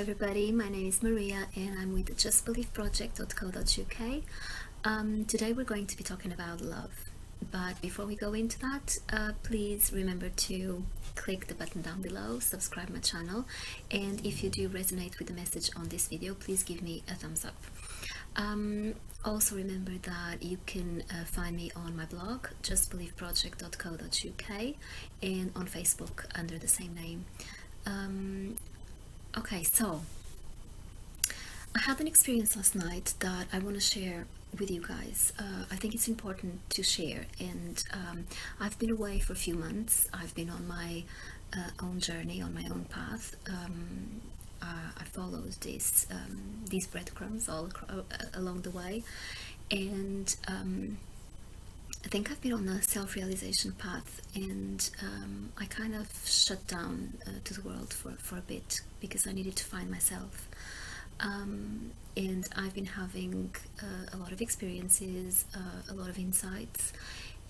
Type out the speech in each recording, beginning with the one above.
everybody, my name is Maria and I'm with the justbelieveproject.co.uk. Today we're going to be talking about love, but before we go into that, please remember to click the button down below, subscribe my channel, and if you do resonate with the message on this video, please give me a thumbs up. Also remember that you can find me on my blog, justbelieveproject.co.uk, and on Facebook under the same name. Okay, so I had an experience last night that I want to share with you guys. I think it's important to share, and I've been away for a few months. I've been on my own journey, on my own path. I followed these breadcrumbs all along the way, and I think I've been on a self-realization path, and I kind of shut down to the world for a bit because I needed to find myself. And I've been having a lot of experiences, a lot of insights,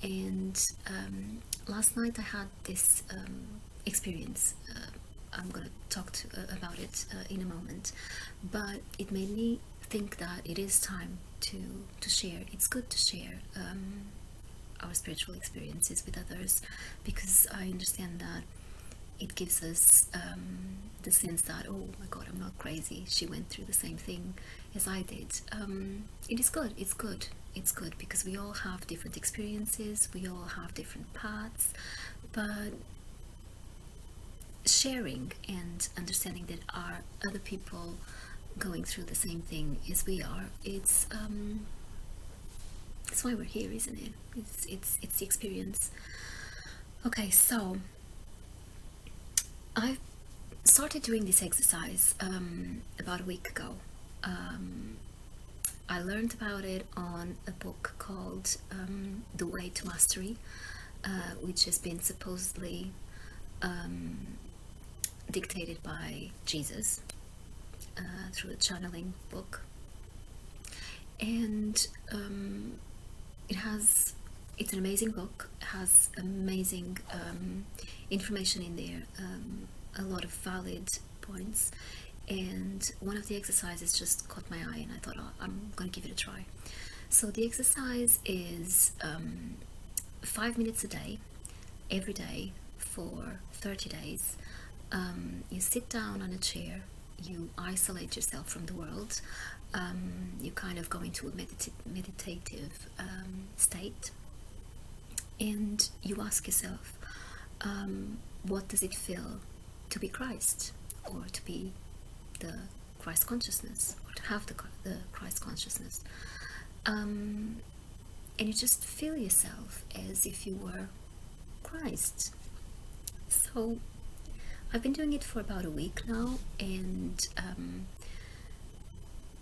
and last night I had this experience. I'm going to talk about it in a moment, but it made me think that it is time to share. It's good to share our spiritual experiences with others, because I understand that it gives us the sense that, oh my god, I'm not crazy, she went through the same thing as I did. It is good, it's good because we all have different experiences, we all have different paths, but sharing and understanding that are other people going through the same thing as we are, it's why we're here, isn't it? It's the experience. Okay, so I started doing this exercise about a week ago. I learned about it on a book called The Way to Mastery, which has been supposedly dictated by Jesus through a channeling book, and it's an amazing book. It has amazing information in there, a lot of valid points, and one of the exercises just caught my eye and I thought, oh, I'm going to give it a try. So the exercise is 5 minutes a day, every day for 30 days. You sit down on a chair, you isolate yourself from the world, you kind of go into a meditative state, and you ask yourself, what does it feel to be Christ, or to be the Christ consciousness, or to have the Christ consciousness? And you just feel yourself as if you were Christ. So I've been doing it for about a week now, and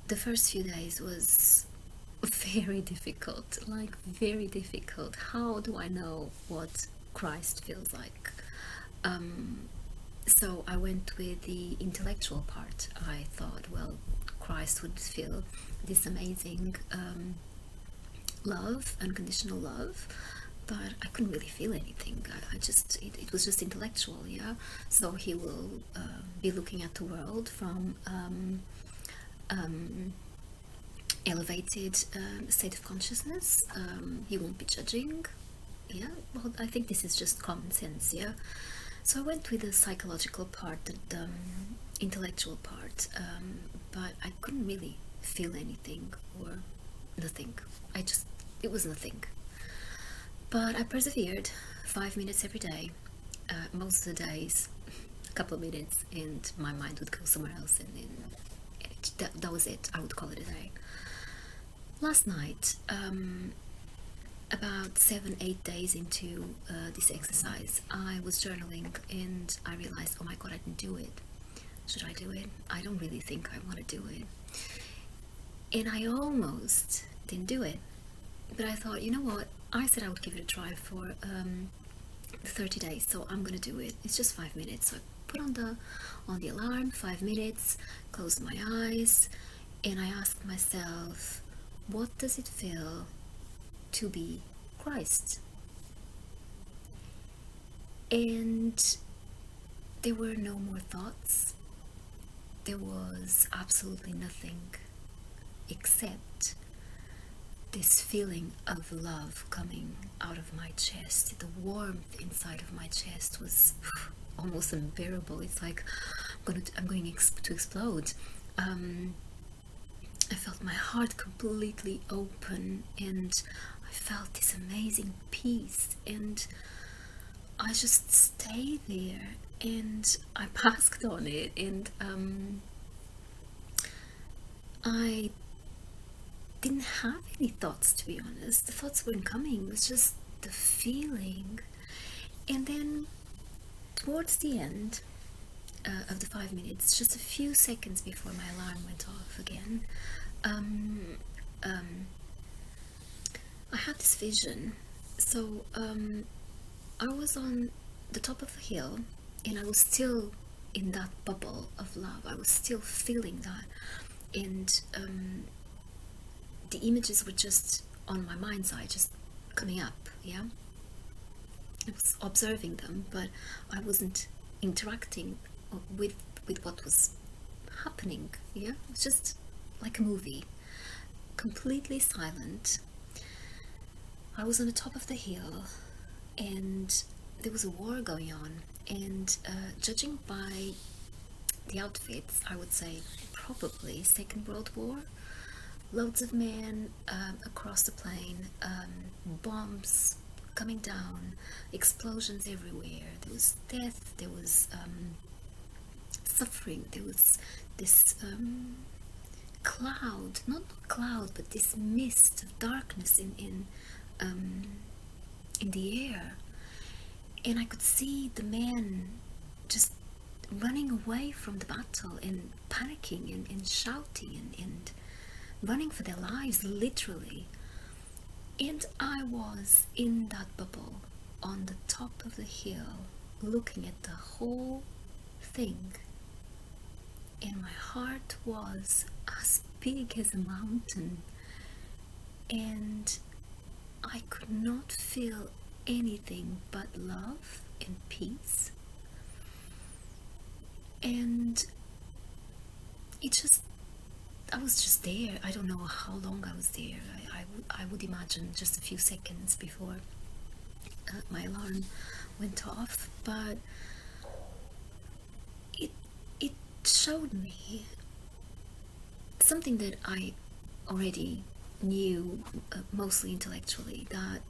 the first few days was very difficult, like very difficult. How do I know what Christ feels like? So I went with the intellectual part. I thought, well, Christ would feel this amazing love, unconditional love, but I couldn't really feel anything. It was just intellectual, yeah. So he will be looking at the world from elevated state of consciousness. He won't be judging, yeah. Well, I think this is just common sense, yeah. So I went with the psychological part, the intellectual part, but I couldn't really feel anything or nothing. It was nothing. But I persevered, 5 minutes every day, most of the days, a couple of minutes, and my mind would go somewhere else, and then that was it. I would call it a day. Last night, about 7-8 days into this exercise, I was journaling, and I realized, oh my god, I didn't do it. Should I do it? I don't really think I want to do it. And I almost didn't do it. But I thought, you know what? I said I would give it a try for 30 days, so I'm gonna do it. It's just 5 minutes. So I put on the alarm, 5 minutes, closed my eyes, and I asked myself, what does it feel to be Christ? And there were no more thoughts. there was absolutely nothing except this feeling of love coming out of my chest. The warmth inside of my chest was almost unbearable. It's like I'm going to explode. I felt my heart completely open, and I felt this amazing peace, and I just stayed there and I basked on it, and I didn't have any thoughts, to be honest. The thoughts weren't coming, it was just the feeling. And then towards the end of the 5 minutes, just a few seconds before my alarm went off again, I had this vision. So I was on the top of a hill, and I was still in that bubble of love. I was still feeling that, and the images were just on my mind's eye, just coming up. Yeah, I was observing them, but I wasn't interacting with what was happening. Yeah, it was just like a movie, completely silent. I was on the top of the hill, and there was a war going on, and judging by the outfits, I would say probably Second World War. Loads of men across the plain, bombs coming down, explosions everywhere. There was death, there was suffering, there was this cloud, not cloud, but this mist of darkness in the air. And I could see the men just running away from the battle and panicking and shouting and running for their lives, literally. And I was in that bubble on the top of the hill, looking at the whole thing, and my heart was as big as a mountain, and I could not feel anything but love and peace. And I was just there. I don't know how long I was there. I would imagine just a few seconds before my alarm went off, but it showed me something that I already knew, mostly intellectually, that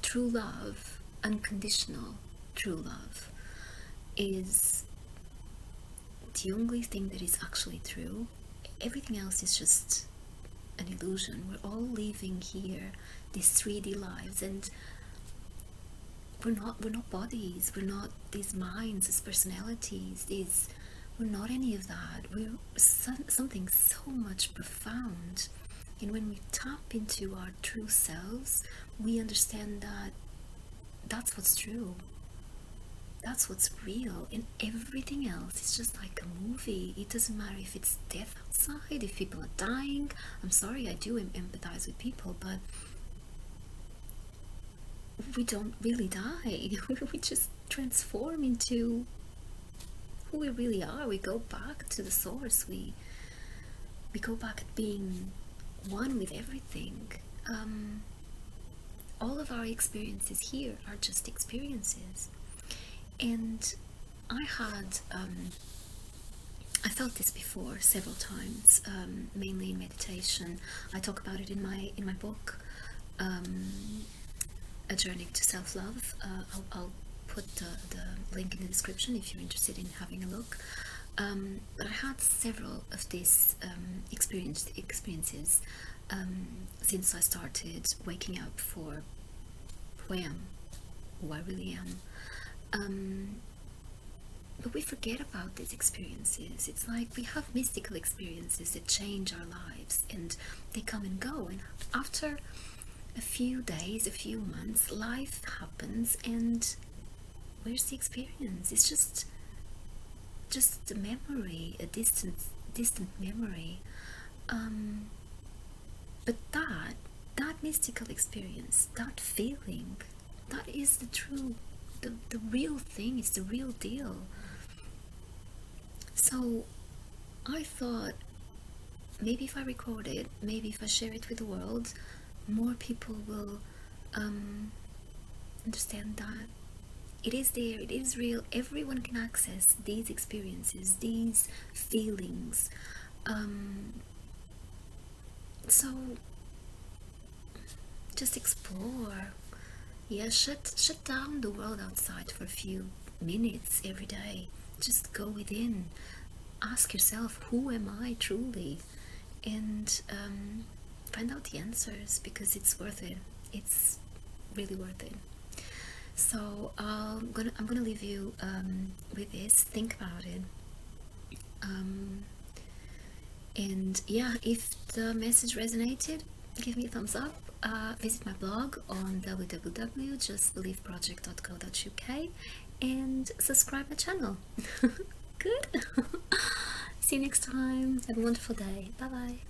true love, unconditional true love, is the only thing that is actually true. Everything else is just an illusion. We're all living here these 3D lives, and we're not bodies, we're not these minds, these personalities, we're not any of that. We're something so much profound. And when we tap into our true selves, we understand that that's what's true, that's what's real, and everything else is just like a movie. It doesn't matter if it's death outside, if people are dying. I'm sorry, I do empathize with people, but we don't really die. We just transform into who we really are. We go back to the source. We go back at being one with everything. All of our experiences here are just experiences. And I felt this before several times, mainly in meditation. I talk about it in my book, A Journey to Self-Love. I'll put the link in the description if you're interested in having a look. But I had several of these experiences since I started waking up for who I am, who I really am. But we forget about these experiences. It's like we have mystical experiences that change our lives, and they come and go, and after a few days, a few months, life happens, and where's the experience? It's just a memory, a distant memory. But that mystical experience, that feeling, that is the real thing, is the real deal. So I thought, maybe if I record it, maybe if I share it with the world, more people will understand that it is there, it is real. Everyone can access these experiences, these feelings. So just explore. Yeah, shut down the world outside for a few minutes every day. Just go within. Ask yourself, who am I truly? And find out the answers, because it's worth it. It's really worth it. So I'm gonna leave you with this. Think about it. And yeah, if the message resonated, give me a thumbs up. Visit my blog on www.justbelieveproject.co.uk and subscribe my channel. Good. See you next time. Have a wonderful day. Bye bye.